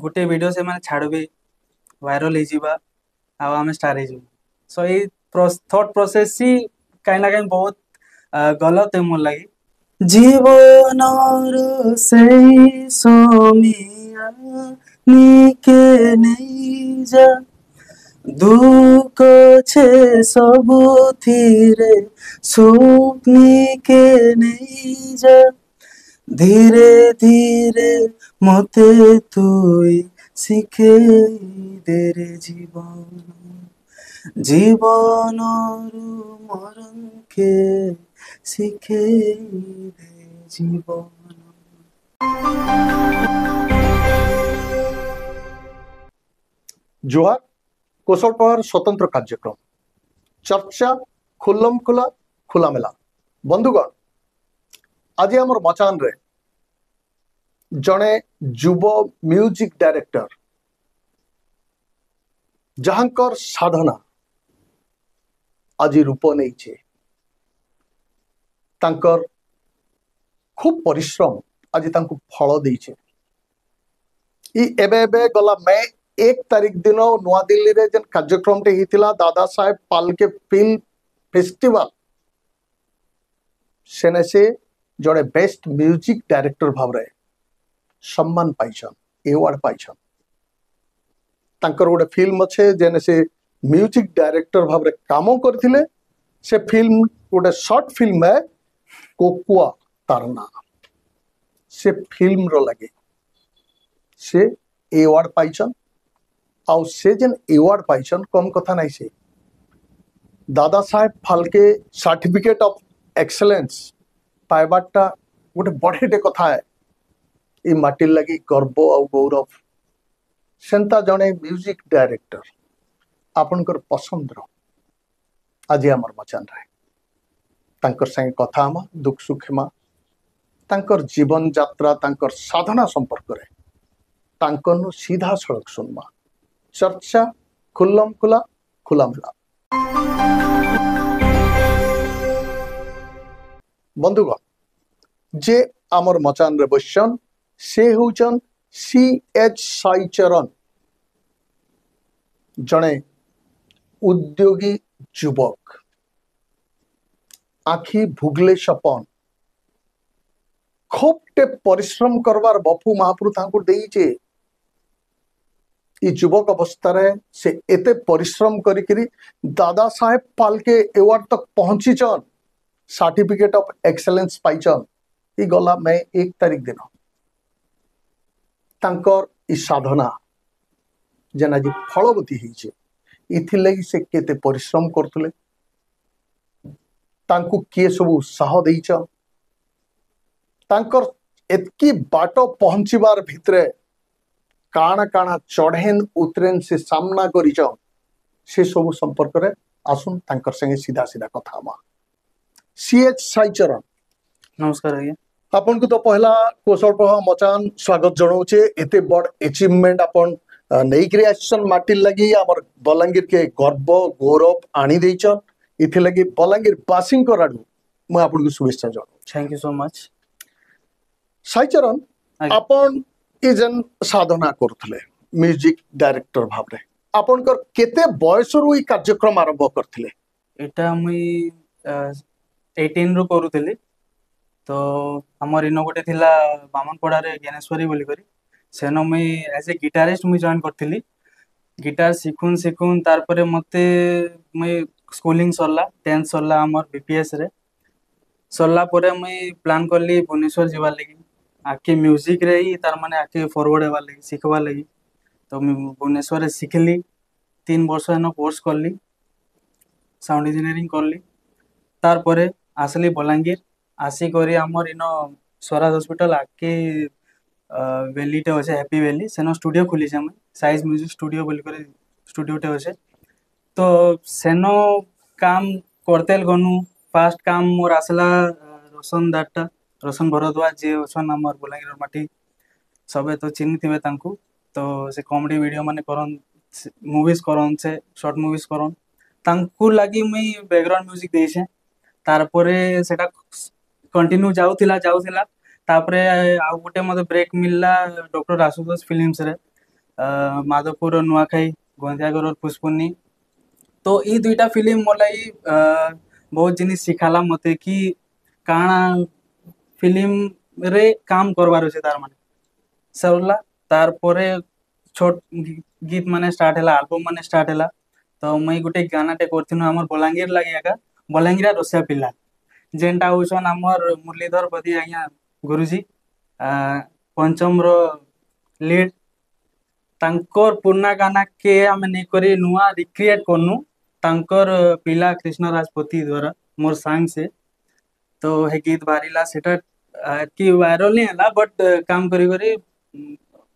गोटे वीडियो से मैंने छाड़बे वायरल हो जावा आम स्टार हो सो ये थॉट प्रोसेस ही कहीं ना कहीं बहुत गलत है मोर लगी জীবনর সেই সমিয়া নিকে নেই যা দুঃখ ছে ସବୁଥିରେ ସ୍ୱପ୍ନିକେ ନେଇ ଯା ଧୀରେ ଧୀରେ ମତେ তুই ଶିଖେଇ ଦେରେ জীবনରୁ মরণকে শিখেই দে জীবন जोहार कौशल प्रहार स्वतंत्र कार्यक्रम चर्चा खुल्लम खुला खुलामेला बंधुगण आज आम मचान रे जड़े युव म्यूजिक डायरेक्टर जहांकर साधना आज रूप नहीं तांकर खूब परिश्रम आज तांको फल देइछे एबे गला मैं 1 तारीख दिन नुआ दिल्ली रे जन कार्यक्रम टे हितिला दादा साहेब फाल्के फिल्म फेस्टिवल सेने से जड़े बेस्ट म्यूजिक डायरेक्टर भाव रे सम्मान पाइछन एवार्ड पाइछन तांकर गोटे फिल्म अच्छे जेने से म्यूजिक डायरेक्टर भाव रे काम करथिले से फिल्म गोटे शॉर्ट फिल्म है कोकुआ तारना से फिल्म रो लगे से एवार्ड पाइछन आउ से जेन एवार्ड पाइछन कम कथा नहीं से Dada Saheb Phalke certificate of excellence पाइबाटा गोटे बढ़ेटे कथा है ये माटी लगी गर्व और गौरव सेंता जने म्यूजिक डायरेक्टर आपनकर पसंद रो आज आमर मचान रहे तांकर संगे कथा हमा दुख सुख हेमा तांकर जीवन यात्रा तांकर साधना संपर्क रे तांकर सीधा सड़क सुनमा चर्चा खुल्लम खुला खुलामेला बंधुगण जे आमर मचान रे बसन से होचन CH साईचरण जड़े उद्योगी युवक आखि भुगले सपन खूबटे परिश्रम करवार बपू महाप्रभु तांको देइचे युवक अवस्था से एते परिश्रम करी दादा साहेब फाल्के एवार्ड तक पहुंचीचन सर्टिफिकेट ऑफ एक्सेलेंस पाइचन ई गला मैं 1 तारीख दिन तांकर ई साधना जेना जी फलवती होइछे इथि लगी से केते परिश्रम करथुले तांको किए सब उत्साह देइछ तांकर एतकी बाटो पहुंचीबार भितरे काना काना चढ़ेन उतरेन से सामना करिछ से सब संपर्क रे आसुन तांकर संगे सीधा सीधा कथा हमा CH साईचरण नमस्कार आज्ञा आपन को तो पहला कौशल प्रवाह मचान स्वागत जनाऊे एते बड़ अचीवमेंट आपन नहींकरी आसन माटी लगी आमर बलांगीर के गर्व गौरव आनी देइछन इथे लगी बलांगीर बासिंग कराडू मैं आपन को शुभेच्छा जनाऊं थैंक यू सो मच साईचरण आपन इजन साधना करथले म्यूजिक डायरेक्टर भाव रे आपन कर केते बयस रु ई कार्यक्रम आरंभ करथले एटा मुई 18 रु करूथली तो हमर इनो गोटे थिला बामनपड़ा रे ज्ञानेश्वरी बोली करी सेनो मुई एज ए गिटारिस्ट मुई जॉइन करथली गिटार सिखुन सिखुन तार परे मते मुई स्कूलिंग सरला 10th सरला हमर बीपीएस रे सरला परे मुई प्लान करली भुवनेश्वर जीवार लगी आके म्यूजिक रे ही तार माने आके फॉरवर्ड हेबार लगी सिखबार लगी तो मुई भुवनेश्वर रे सिखली 3 वर्ष एनो कोर्स करली साउंड इंजीनियरिंग करली तार परे आसली बलांगीर आसी करी हमर इनो स्वराज हॉस्पिटल आके वैलीटे अच्छे हैप्पी वैली सेनो स्टूडियो खुली से साइज म्यूजिक स्टूडियो बोली करे स्टूडियोटे अच्छे तो सेनो काम करते गनु फास्ट काम मोर आसला रोशन दाटा रोशन भरद्वाज जे ओसन हमर बलांगीर माटी सबे तो चिन्ह थिबे तांकू तो से कॉमेडी वीडियो माने करन मूवीज करन से शॉर्ट मूवीज करन तांकू लागि मुई बैकग्राउंड म्यूजिक देइछे तार परे सेटा कंटिन्यू जाउथिला तापरे आ गोटे मते ब्रेक मिलला डॉक्टर आशुतोष फिल्म्स रे माधवपुर नुआखाई गंजागर पुष्पुनी। तो ई दुईटा फिल्म मोर लगी बहुत जिनिस सिखाला मते कि काଣା फिल्म रे काम करबार अछि तार माने सरला। तार परे छोट गीत माने स्टार्ट हैला, एल्बम माने स्टार्ट हैला। तो मुई गुटे गानाटे करथिनु हमर बलांगीर लागि एका बलांगीरा रसिया पिला, जेनटा होउछन हमर मुरलीधर बदी आज्ञा गुरुजी पंचम रो लीड। तांकर पुराना गाना के आमे नै करी नुआ रिक्रिएट करनु तांकर पिला कृष्ण राजपति द्वारा मोर सांग से। तो हे गीत बारिला सेटा कि वायरल नहीं हला बट काम करी करी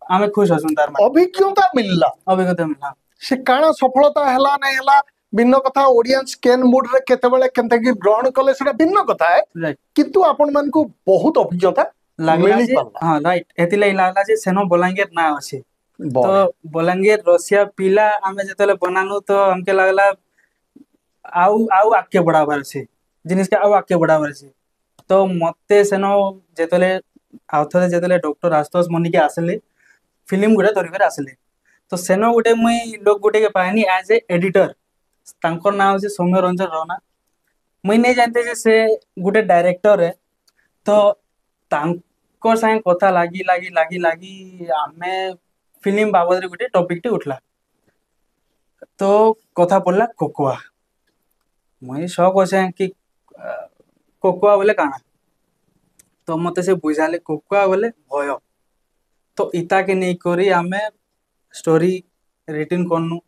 आमे खुश हसुन तार माने अभिज्ञता मिलला अभिज्ञता मिला। से काଣା सफलता हैला नै हैला भिन्न कथा, ऑडियंस केन मूड रे केतेबेले केनता कि ग्रहण कले सेटा भिन्न कथा है, राइट किंतु आपण मन को बहुत अभिज्ञता लागला मिली जे पाला। हां राइट एति lai लागला जे सेनो बलांगीर ना अछि। तो बड़े बलांगीर रसिया पिला आमे जेतले बनानु तो हमके लागला आउ आके बढ़ाबार अछि जिनिस के आउ आके बढ़ाबार अछि। तो मते सेनो जेतले आउथरे जेतले डॉक्टर आशुतोष मनिके आसले फिल्म गुडे धरि कर आसले। तो सेनो गुटे मुई लोग गुटे के पानी एज ए एडिटर तांकर नाम होचे सौम्य रंजन राणा। मुई नहीं जानते जे से गुटे डायरेक्टर है। तो तांकर संगे कथा लागी लागी लागी लागी आमे फिल्म बाबद रे गुटे टॉपिक टे उठला। तो कथा पड़ला कोकोआ। मुई शौक होचे कि कोकोआ बोले काना। तो मते से बुझाले कोकोआ बोले भय। तो इता के नहीं करी आमे स्टोरी रिटन करनु,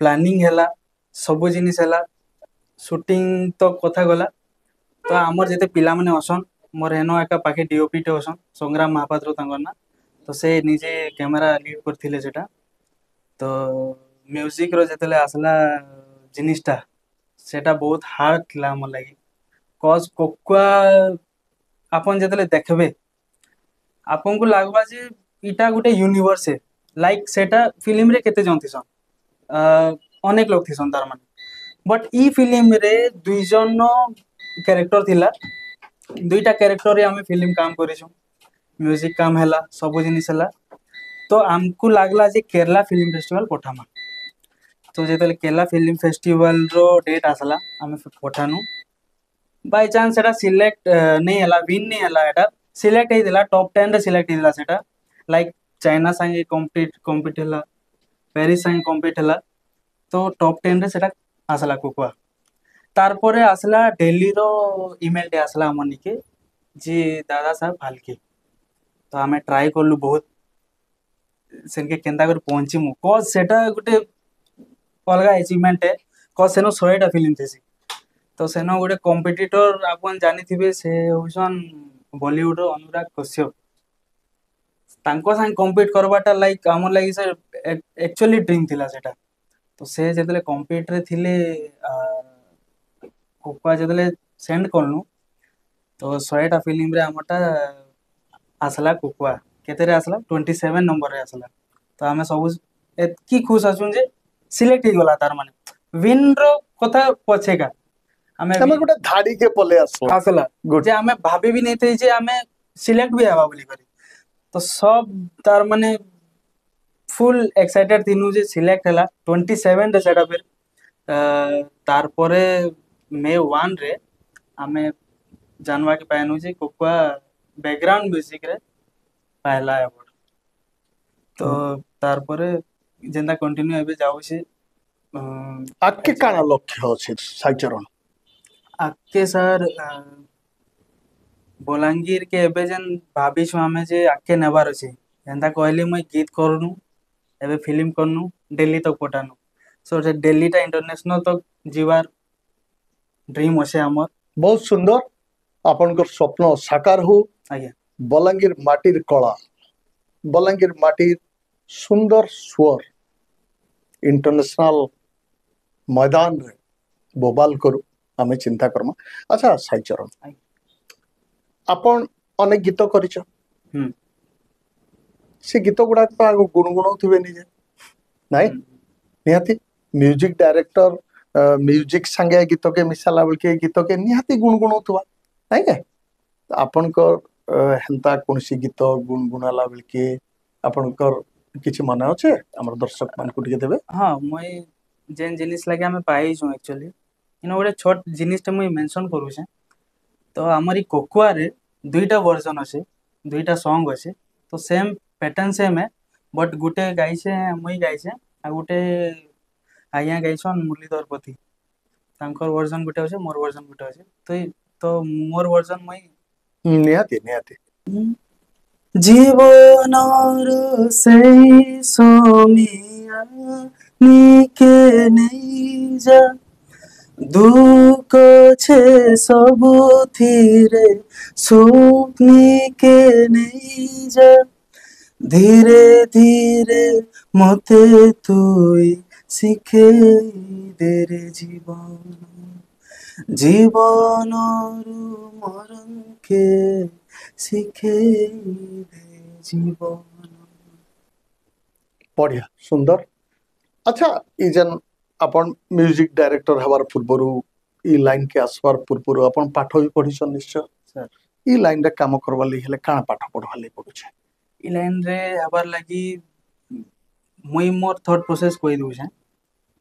प्लानिंग हैला, सब जिनिस हैला, शूटिंग तो कथा गला। तो आमर जेते पिला माने असन मोर हेनो एका पाखे डीओपी टे असन संग्राम महापात्र तांकर ना। तो से निजे कैमरा लीड करथिले सेटा। तो म्यूजिक रो जेतले आसला जिनिसटा सेटा बहुत हार्ड थिला हमर लागि। कॉज कोकोआ आपन जेतले देखबे आपन को लागबा जे इटा गुटे यूनिवर्स है। लाइक सेटा फिल्म रे केते जन थिसन अनेक लोग थिसन तार माने। बट ई फिल्म रे दुई जन कैरेक्टर थिला। दुईटा कैरेक्टर रे हमें फिल्म काम करिसु, म्यूजिक काम हैला, सब जिनिस हैला। तो हमको लागला जे केरला फिल्म फेस्टिवल पठामा। तो जेतले केरला फिल्म फेस्टिवल रो डेट आसला हमें पठानु। बाय चांस सेटा सिलेक्ट नहीं हला, विन नहीं हला। एटा सिलेक्ट हे दिला टॉप 10 रे सिलेक्ट हे दिला सेटा। लाइक चाइना संगे कॉम्पिट हला, पेरिस संगे कॉम्पिट हला। तो टॉप 10 रे सेटा आसला कोकोआ। तार परे आसला दिल्ली रो ईमेल टे आसला हमनी के जी दादा साहब फाल्के। तो हमें ट्राई करलु बहुत सेनके केंता कर पहुंचीमु। कॉज सेटा गुटे अलगा अचीवमेंट है। कॉज सेनो 100टा फिल्म थेसी। तो सेनो गुटे कॉम्पिटिटर आपन जानि थिबे से होसन बॉलीवुड रो अनुराग कश्यप। तांको संग कॉम्पिट करबाटा लाइक हमर लागि से एक्चुअली ड्रीम थिला सेटा। तो से जेतले कॉम्पिट रे थिले कोकोआ जेतले सेंड करनु तो 100टा फिल्म रे हमटा आसला कोकोआ। केते रे आसला 27 नंबर रे आसला। तो हमें सब एतकी खुश असुन जे सिलेक्ट ही गला तार माने विन रो कथा पछेका हमें हमें गोटे धाड़ी के पले आसला आसला गुड जे हमें भाबी भी नहीं थे जे हमें सिलेक्ट भी हवा बोली करी। तो सब तार माने फुल एक्साइटेड थिनु जे सिलेक्ट हला 27 रे सेटा फिर तार परे मे 1 रे हमें जानवा के पाएनु जे कोकोआ बैकग्राउंड म्यूजिक रे पहला अवार्ड। तो तार परे जेंदा कंटिन्यू एबे जाउछे आके काना लक्ष्य अछि साइचरण आके सर बलांगीर के एबे जेन भाबिछु हमें जे आके नेबार अछि जेंदा कहली मैं गीत करनु एबे फिल्म करनु दिल्ली तक पठानु। सो जे दिल्ली टा इंटरनेशनल तक जीवार ड्रीम अछे हमर। बहुत सुंदर आपनकर स्वप्न साकार हो। आज्ञा बलांगीर माटीर कला, बलांगीर माटीर सुंदर स्वर इंटरनेशनल मैदान रे बोबाल करू हमें चिंता करमा। अच्छा साइचरण आज्ञा आपण अनेक गीत करिछ हम्म से गीत गुडा तो आगो गुणगुणाउथिबे निजे नाइ निहाती म्यूजिक डायरेक्टर म्यूजिक संगे गीत के मिसाला बेल के गीत के निहाती गुणगुणाउथबा नाइ के आपनकर हेंता कोनसी गीत गुणगुणाला बेल के आपनकर କିଛି ମନେ ଅଛି ଆମର ଦର୍ଶକ ମାନଙ୍କୁ ଟିକେ ଦେବେ? ହଁ ମୁଇଁ ଯେନ୍ ଜିନିଷ ଲାଗି ଆମେ ପାଇଛୁ ଆକ୍ଚୁଆଲି ଇନ ଗୋଟେ ଛୋଟ ଜିନିଷଟେ ମୁଇଁ ମେନସନ କରୁଛେ। ତ ଆମର ଇ କୋକୁଆରେ ଦୁଇଟା ଭର୍ଜନ ଅଛି, ଦୁଇଟା ସଙ୍ଗ ଅଛି। ତ ସେମ୍ ପ୍ୟାଟର୍ନ ସେମ୍ है, ବଟ୍ ଗୋଟେ ଗାଇଛେ ମୁଇଁ ଗାଇଛେ ଆଉ ଗୋଟେ ଆଜ୍ଞା ଗାଇଛନ୍ ମୁରଲୀଧର ପତି। ତାଙ୍କର ଭର୍ଜନ ଗୋଟେ ଅଛି, ମୋର ଭର୍ଜନ ଗୋଟେ ଅଛି। ତ ମୋର ଭର୍ଜନ ମୁଇଁ ନିହାତି ନିହାତି। জীবনর সেই সমিয়া নিকে নেই যা দুঃখ ছে ସବୁଥିରେ ସ୍ୱପ୍ନିକେ ନେଇ ଯା ଧୀରେ ଧୀରେ ମତେ তুই ଶିଖେଇ ଦେରେ ଜୀବନ জীবনରୁ মরণকে ଶିଖେଇ ଦେ ଜୀବନ। ବଢିଆ ସୁନ୍ଦର। ଆଚ୍ଛା ଇ ଯେନ୍ ଆପଣ म्यूजिक डायरेक्टर हबार पूर्वरु ଇ ଲାଇନ୍ के आसबार पूर्वरु अपन पाठ भी पढ़िछन निश्चय। ସାର୍ ଇ लाइन रे काम करबा लागि हेले काण पाठ पढ़वा लागि पड़ुछे? ଇ ଲାଇନରେ ହେବାର ଲାଗି ମୁଇଁ ମୋର ଥଟ୍ ପ୍ରୋସେସ୍ କହି ଦଉଛେଁ।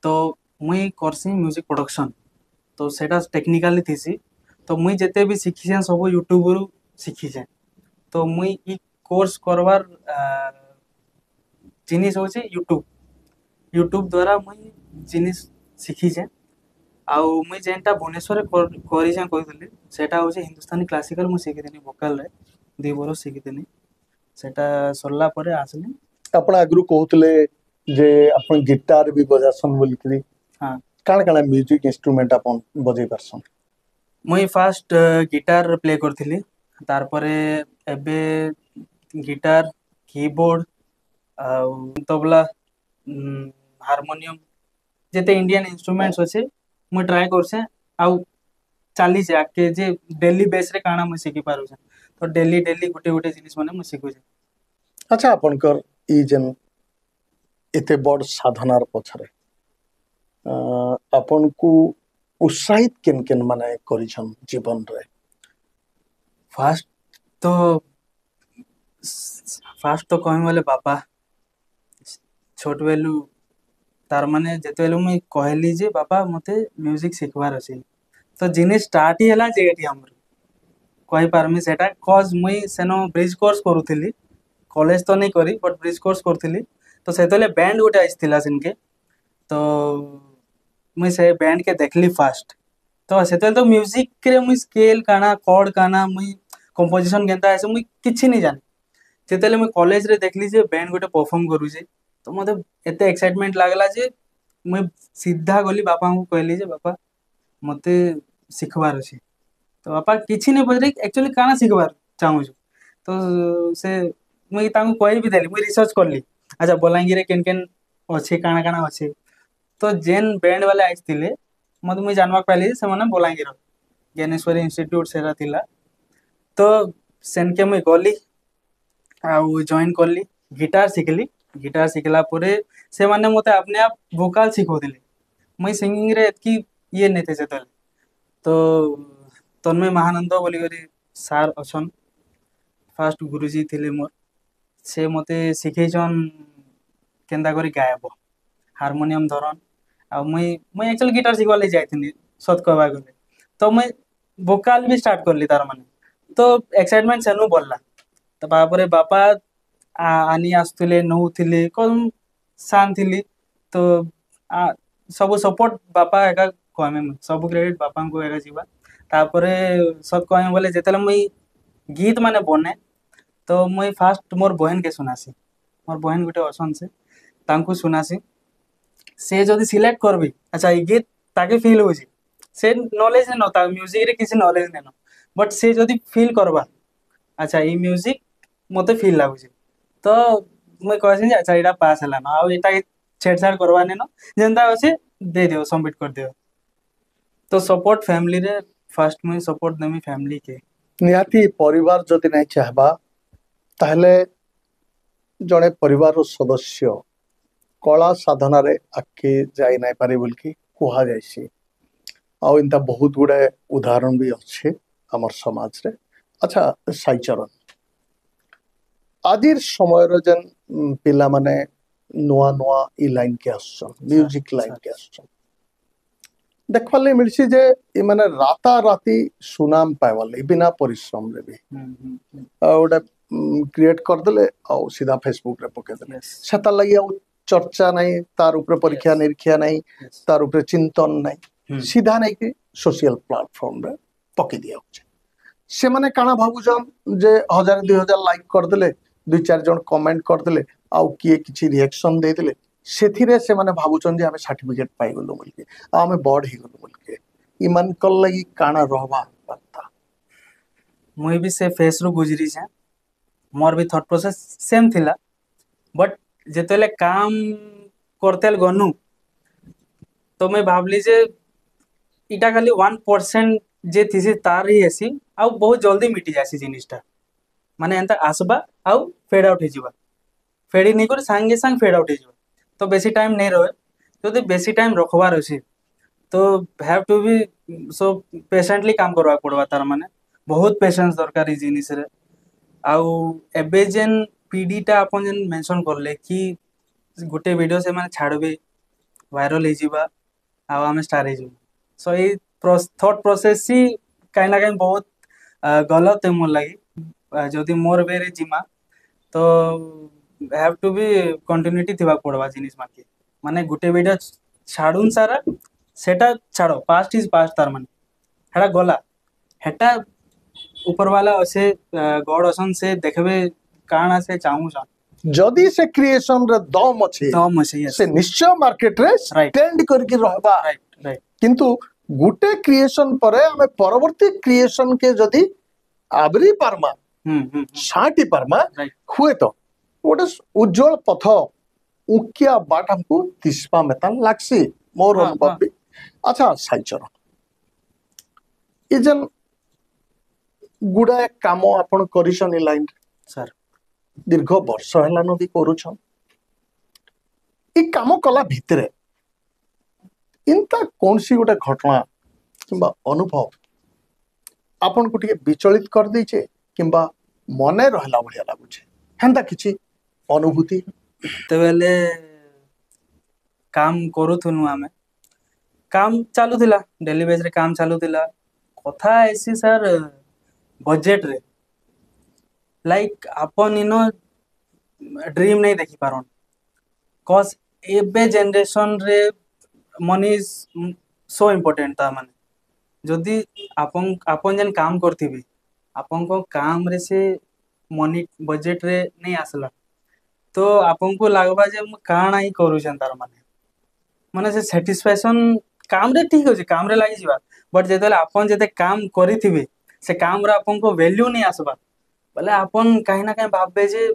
ତ ମୁଇଁ କରସି ମ୍ୟୁଜିକ୍ ପ୍ରଡକ୍ସନ୍, ତ ସେଇଟା ଟେକ୍ନିକାଲି ଥିସି। ତ ମୁଇଁ ଯେତେ ବି ଶିଖିଛେଁ ସବୁ ୟୁଟ୍ୟୁବରୁ ଶିଖିଛେଁ। ତ ମୁଇଁ ଇ କୋର୍ସ କରବାର୍ ଜିନିଷ ହଉଛି ୟୁଟ୍ୟୁବ। ୟୁଟ୍ୟୁବ ଦ୍ୱାରା ମୁଇଁ ଜିନିଷ ଶିଖିଛେଁ। ଆଉ ମୁଇଁ ଯେନ୍ଟା ଭୁବନେଶ୍ୱରରେ କରିଛେଁ କହିଥିଲି ସେଇଟା ହଉଛି ହିନ୍ଦୁସ୍ତାନୀ କ୍ଲାସିକାଲ ମୁଁ ଶିଖିଥିଲି ଭୋକାଲରେ 2 ବର୍ଷ ଶିଖିଥିଲି। ସେଟା ସରିଲା ପରେ ଆସିଲି। ଆପଣ ଆଗରୁ କହୁଥିଲେ ଯେ ଆପଣ गिटार भी बजासन बोलिकरी, ହଁ କାଣ କାଣ म्यूजिक इंस्ट्रूमेंट अपन बजै पारसन? ମୁଇଁ ଫାଷ୍ଟ ଗିଟାର ପ୍ଲେ କରିଥିଲି, ତାରପରେ ଏବେ ଗିଟାର, କିବୋର୍ଡ ଆଉ ତବଲା, ହାରମୋନିୟମ ଯେତେ ଇଣ୍ଡିଆନ ଇନ୍ଷ୍ଟ୍ରୁମେଣ୍ଟସ ଅଛି ମୁଇଁ ଟ୍ରାଏ କରଛେଁ। ଆଉ ଚାଲିଛେ ଆଗକେ ଯେ ଡେଲି ବେସରେ କାଣା ମୁଇଁ ଶିଖି ପାରୁଛେଁ। ତ ଡେଲି ଡେଲି ଗୋଟେ ଗୋଟେ ଜିନିଷ ମାନେ ମୁଇଁ ଶିଖୁଛେଁ। ଆଚ୍ଛା ଆପଣଙ୍କର ଇ ଯେନ୍ ଏତେ ବଡ଼ ସାଧନାର ପଛରେ ଆପଣଙ୍କୁ उत्साहित केन केन माने करिछन जीवन रे? ଫାଷ୍ଟ ତ ଫାଷ୍ଟ ତ କହିମି ବୋଲେ ବାପା ଛୋଟ ବେଲୁ ତାର ମାନେ ଯେତେବେଲେ ମୁଇଁ କହିଲି ଯେ ବାପା ମତେ ମ୍ୟୁଜିକ ଶିଖବାର ଅଛି, ତ ଜିନିଷ ଷ୍ଟାର୍ଟ ହି ହେଲା ଯେ ଏଠି ଆମର କହିପାରମି ସେଟା କଜ ମୁଇଁ ସେନ ବ୍ରିଜ କୋର୍ସ କରୁଥିଲି। କଲେଜ ତ ନେଇ କରି ବଟ ବ୍ରିଜ କୋର୍ସ କରୁଥିଲି। ତ ସେତେବେଳେ ବ୍ୟାଣ୍ଡ ଗୋଟେ ଆସିଥିଲା ସେନକେ। ତ ମୁଇଁ ସେ ବ୍ୟାଣ୍ଡ କେ ଦେଖଲି ଫାଷ୍ଟ। ତ ସେତେବେଳେ ତ ମ୍ୟୁଜିକରେ ମୁଇଁ ସ୍କେଲ କାଣା କର୍ଡ କାଣା ମୁଇଁ କମ୍ପୋଜିସନ କେନ୍ତା আছে ମୁଇଁ କିଛି ନି ଜାନି। ଯେତେବେଳେ ମୁଇଁ କଲେଜରେ ଦେଖିଲି ଯେ ବ୍ୟାଣ୍ଡ ଗୋଟେ ପରଫର୍ମ କରୁଛେ ତ ମତେ ଏତେ ଏକ୍ସାଇଟମେଣ୍ଟ ଲାଗଲା ଯେ ମୁଇଁ ସିଧା ଗଲି ବାପାଙ୍କୁ କହିଲି ଯେ ବାପା ମତେ ଶିଖବାର ଅଛି। ତ ବାପା କିଛି ନାଇଁ ପଚାରି ଆକ୍ଚୁଆଲି କାଣା ଶିଖବାର ଚାହୁଁଛୁ? ତ ସେ ମୁଇଁ ତାଙ୍କୁ କହିବି ଦେଲି ମୁଇଁ ରିସର୍ଚ୍ଚ କଲି। ଆଚ୍ଛା ବଲାଙ୍ଗୀରରେ କେନ୍ କେନ୍ ଅଛି କାଣା କାଣା ଅଛି। ତ ଯେନ୍ ବ୍ୟାଣ୍ଡ ବାଲା ଆସିଥିଲେ ମତେ ମୁଇଁ ଜାଣିବାକୁ ପାଇଲି ଯେ ସେମାନେ ବଲାଙ୍ଗୀର ଜ୍ଞାନେଶ୍ୱରୀ ଇନଷ୍ଟିଟ୍ୟୁଟ ସେଟା ଥିଲା। ତ ସେନକେ ମୁଇଁ ଗଲି ଆଉ ଜଏନ କଲି, ଗିଟାର ଶିଖିଲି। ଗିଟାର ଶିଖିଲା ପରେ ସେମାନେ ମତେ ଆପନେ आप ଭୋକାଲ ଶିଖଉଥିଲେ। ମୁଇଁ ସିଙ୍ଗିଂରେ ଏତ୍କି ଇଏ ନେଇଥାଏ ସେତେବେଳେ। ତ ତନ୍ମୟ ମହାନନ୍ଦ ବୋଲିକରି ସାର୍ ଅଛନ୍, ଫାଷ୍ଟ ଗୁରୁଜୀ ଥିଲେ ମୋର। ସେ ମତେ ଶିଖେଇଛନ୍ କେନ୍ତା କରି ଗାଏବ, ହାରମୋନିୟମ ଧରନ। ଆଉ ମୁଇଁ ମୁଇଁ ଆକ୍ଚୁଆଲି ଗିଟାର ଶିଖବାର ଲାଗି ଯାଇଥିଲି ସତ କହିବାକୁ ଗଲେ। ତ ମୁଇଁ ଭୋକାଲ ବି ଷ୍ଟାର୍ଟ କଲି ତାର ମାନେ। ତ ଏକ୍ସାଇଟମେଣ୍ଟ ସେନୁ ବଢଲା। ତାପରେ ବାପା ଆନି ଆସୁଥିଲେ ନଉଥିଲେ କମ୍ ସାନ ଥିଲି ତ ଆ ସବୁ ସପୋର୍ଟ ବାପା ଏକା କହମି ମୁଇଁ ସବୁ କ୍ରେଡିଟ ବାପାଙ୍କୁ ଏକା ଯିବା। ତାପରେ ସତ କହିମି ବୋଲେ ଯେତେବେଳେ ମୁଇଁ ଗୀତ ମାନେ ବନେ ତ ମୁଇଁ ଫାଷ୍ଟ ମୋର ବହେନ କେ ଶୁନାସି। ମୋର ବହେନ ଗୋଟେ ଅଛନ୍ ସେ ତାଙ୍କୁ ଶୁନାସି। ସେ ଯଦି ସିଲେକ୍ଟ କରବି ଆଚ୍ଛା ଏଇ ଗୀତ ତାକେ ଫିଲ୍ ହଉଛି। ସେ ନଲେଜ ନ ତା ମ୍ୟୁଜିକରେ କିଛି ନଲେଜ ନେନ ବଟ ସେ ଯଦି ଫିଲ୍ କରବା ଆଚ୍ଛା ଏଇ ମ୍ୟୁଜିକ ମତେ ଫିଲ୍ ଲାଗୁଛି ତ ମୁଇଁ କହିସି ଯେ ଆଚ୍ଛା ଏଇଟା ପାସ୍ ହେଲାନ ଆଉ ଏଇଟା ଛେଡ ଛାଡ କରବାର ନେନ ଯେନ୍ତା ଅଛି ଦେଇଦିଅ ସବମିଟ କରିଦିଅ। ତ ସପୋର୍ଟ ଫ୍ୟାମିଲିରେ ଫାଷ୍ଟ ମୁଇଁ ସପୋର୍ଟ ଦେମି ଫ୍ୟାମିଲି କେ। ନିହାତି ପରିବାର ଯଦି ନାଇଁ ଚାହବା ତାହେଲେ ଜଣେ ପରିବାରର ସଦସ୍ୟ କଳା ସାଧନାରେ ଆଗକେ ଯାଇ ନାଇଁ ପାରେ ବୋଲିକି କୁହାଯାଇଛି। ଆଉ ଏନ୍ତା ବହୁତ ଗୁଡାଏ ଉଦାହରଣ ବି ଅଛି ଆମର ସମାଜରେ। ଆଚ୍ଛା ସାଇଚରଣ आजिर समय जेन पिला माने नुआ नुआ ई लाइन के आसछन म्यूजिक लाइन के आसछन देखवाले मिलसी जे ई माने राता राती सुनाम पावले बिना परिश्रम रे भी ओडा क्रिएट कर देले आ सीधा फेसबुक रे पके देले सेता लागि आ चर्चा नहीं तार ऊपर परीक्षा निरीक्षा नहीं तार ऊपर चिंतन नहीं सीधा नहीं कि सोशल प्लेटफॉर्म रे पके दिया होचे से माने काना भाबुजन जे 1000-2000 लाइक कर देले 2-4 जन कमेंट कर देले आ किए किछि रिएक्शन दे देले सेथिरे से माने भाबुचन जे हमें सर्टिफिकेट पाई गलो बोलके आ हमें बॉड ही गलो बोलके ईमान कल लगी काना रहबा पत्ता मुई भी से फेस रु गुजरी छे मोर भी थॉट प्रोसेस सेम थिला बट जेतेले काम करतेल गनु तो मैं भाबली जे इटा खाली 1% जे थिसी तार ही हेसी आ बहुत जल्दी मिटी जासी जिनिसटा माने एंता आसबा आ फेड आउट हे जिबा फेडी नहीं कर संगे संग फेड आउट हे जिबा तो बेसी टाइम नहीं रहे तो बेसी टाइम रखबार अछि तो have to be so patiently काम करवा पड़वा तार माने बहुत पेशेंस दरकार ई जिनिस रे आउ एबे जेन पीडीटा अपन जेन मेंशन करले कि गोटे वीडियो से माने छाड़बे वायरल हे जिबा आ हमें स्टार हे जिबा सो ई थॉट प्रोसेस ही कहीं ना कहीं बहुत गलत है मोर लगी जदि मोर वे रे जिमा तो हैव टू बी कंटिन्यूटी थिबा पड़वा जिनिस माके माने गोटे वीडियो छाड़ुन सारा सेटा छाड़ो पास्ट इज पास्ट तार माने हेटा गला हेटा ऊपर वाला असे गॉड असन से देखबे काना से चाहू सा जदि से क्रिएशन रे दम अछि से निश्चय मार्केट रे ट्रेंड करके रहबा राइट किंतु गुटे क्रिएशन परे हमें परवर्ती क्रिएशन के जदि आबरी पारमा छाटी पारमा हुए तो गोटे उज्जवल पथ उकिया बाट हमको तिस्पा मेता लागसी मोर अनुभव भी अच्छा साइचर इजन गुडा काम आपण करिसन इ लाइन सर दीर्घ वर्ष हेलानो भी करूछन इ काम कला भितरे इनता कौन सी गोटे घटना किंबा अनुभव आपन को टिके विचलित कर दैछे किंबा मने रहला बढ़िया लागुछे हेंता किछि अनुभूति ते बेले काम करूथुनु आमे काम चालू थिला डेली बेस रे काम चालू थिला कथा ऐसी सर बजट रे लाइक अपन इनो ड्रीम नहीं देखि पारन कॉज एबे जनरेशन रे मनी इज सो इम्पोर्टेंट ता माने जदि आपन जन काम करथिबे आपन को काम रे से मनी बजट रे नहीं आसला तो आपन को लागबा जे हम काना ही करूछन तार माने माने से सैटिस्फैक्शन काम रे ठीक होचे काम रे लागि जिबा बट जेतले आपन जेते काम करिथिबे से काम रे आपन को वैल्यू नहीं आसबा बोले आपन कहीं ना कहीं भाबबे जे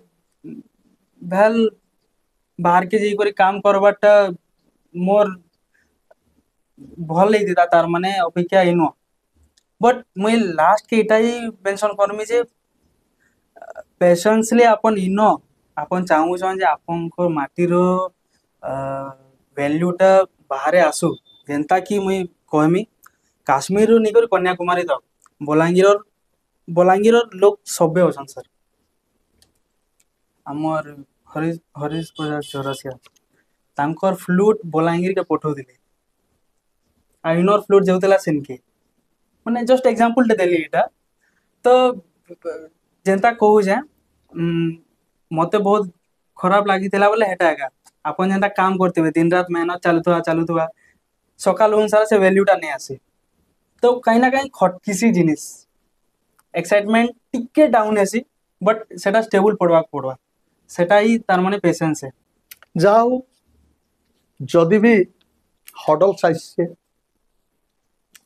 भल बाहर के जी करी काम करबाटा मोर भल नहीं दिता तार माने अपेक्षा इनो बट मुई लास्ट के इटा ही मेंशन करमी जे पेशेंसली अपन इनो अपन चाहू छन जे आपन को माटी रो वैल्यूटा बाहर आसु जेंता कि मुई कहमी काश्मीर रो निकर कन्याकुमारी तक बलांगीर लोग सबे अछन सर हमर हरीश प्रसाद चौरसिया तांकर फ्लूट बलांगीर के पठो दिले आ इनर फ्लूट जेउतला सिनके माने जस्ट एग्जांपल देली एटा तो जेंता कहू जे मते बहुत खराब लागि थिला बोले हेटा आगा अपन जेंता काम करथिबे दिन रात मेहनत चालुथुवा सकाल अनुसार से वैल्यूटा नहीं आसे तो कहीं ना कहीं खटकिसी जिनिस एक्साइटमेंट टिके डाउन हेसी बट सेटा स्टेबल पड़वा सेटा ही तार माने पेशेंस है जाओ जदि भी हडल साइज से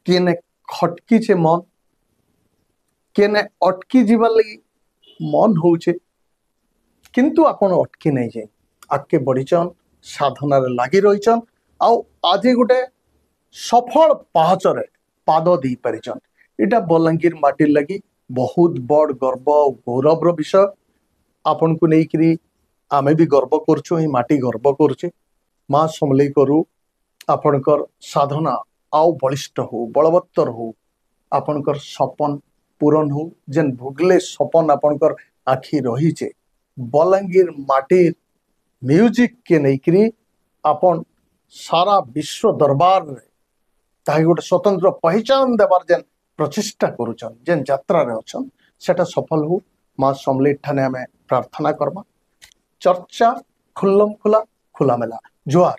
केने खटकी छे मन केने अटकी जीवा लगी मन होचे किंतु आपण अटकी नहीं जाए आगे बढ़ीचन साधना रे लागी रहीचन आउ आज गोटे सफल पाहचरे पाद दी परिचन इटा बलांगीर माटी लगी बहुत बड़ गर्व गौरव रो विषय आपन को नहीं करी आमे भी गर्व करछु ही माटी गर्व करछे मां समलेई करू आपनकर साधना आउ बलिष्ठ हो बलवत्तर हो आपनकर सपन पूरण हो जेन भोगले सपन आपनकर आखि रही छे बलांगीर माटीर म्यूजिक के नहीं आपण सारा विश्व दरबार रे ताही गोटे स्वतंत्र पहचान देवार जेन प्रचेष्टा करुचन जेन यात्रा रे अछन सेटा सफल हो माँ समलेट ठाने हमें प्रार्थना करबा। चर्चा खुल्लम खुला खुला मेला जुआर।